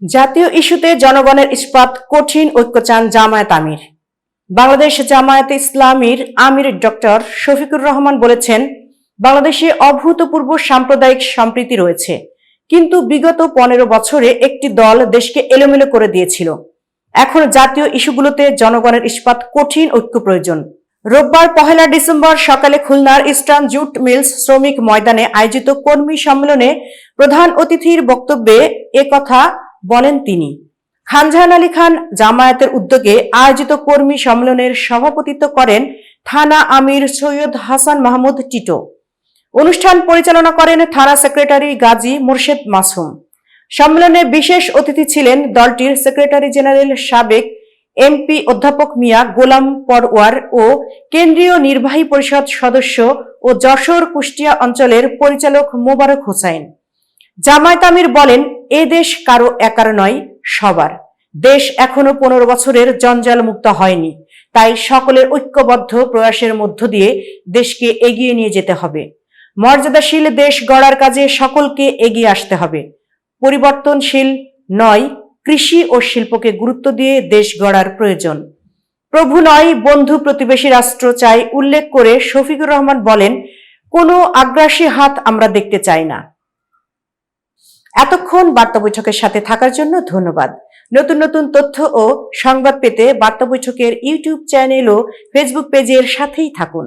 জাতীয় ইস্যুতে জনগণের ইস্পাত, কঠিন ঐক্য চান জামায়াত আমির। বাংলাদেশ জামায়াতে ইসলামীর আমির ডক্টর শফিকুর রহমান বলেছেন, বাংলাদেশে অভূতপূর্ব সাম্প্রদায়িক সম্প্রীতি রয়েছে, কিন্তু বিগত 15 বছরে একটি দল দেশকে এলোমেলো করে দিয়েছিল। এখন জাতীয় ইস্যুগুলোতে জনগণের ইস্পাত, কঠিন ঐক্য প্রয়োজন। রোববার 1 ডিসেম্বর সকালে খুলনার ইস্টার্ন জুট মিলস শ্রমিক ময়দানে আয়োজিত কর্মী সম্মেলনে প্রধান অতিথির বক্তব্যে একথা বলেন তিনি। খানজাহান আলী খান জামায়াতের উদ্যোগে আয়োজিত কর্মী সম্মেলনের সভাপতিত্ব করেন থানা আমির সৈয়দ হাসান মাহমুদ টিটো। অনুষ্ঠান পরিচালনা করেন থানা সেক্রেটারি গাজী মোর্শেদ মাসুম। সম্মেলনে বিশেষ অতিথি ছিলেন দলটির সেক্রেটারি জেনারেল সাবেক এমপি অধ্যাপক মিয়া গোলাম পরওয়ার ও কেন্দ্রীয় নির্বাহী পরিষদ সদস্য ও যশোর কুষ্টিয়া অঞ্চলের পরিচালক মোবারক হোসাইন। জামায়াত আমির বলেন, এ দেশ কারো একার নয়, সবার। দেশ এখনো 15 বছরের জঞ্জাল মুক্ত হয়নি, তাই সকলের ঐক্যবদ্ধ প্রয়াসের মধ্য দিয়ে দেশকে এগিয়ে নিয়ে যেতে হবে। মর্যাদাশীল দেশ গড়ার কাজে সকলকে এগিয়ে আসতে হবে। পরিবর্তনশীল নয়, কৃষি ও শিল্পকে গুরুত্ব দিয়ে দেশ গড়ার প্রয়োজন। প্রভু নয়, বন্ধু প্রতিবেশী রাষ্ট্র চাই উল্লেখ করে শফিকুর রহমান বলেন, কোনো আগ্রাসী হাত আমরা দেখতে চাই না। এতক্ষণ বার্তা বৈঠকের সাথে থাকার জন্য ধন্যবাদ। নতুন নতুন তথ্য ও সংবাদ পেতে বার্তা বৈঠকের ইউটিউব চ্যানেল ও ফেসবুক পেজের সাথেই থাকুন।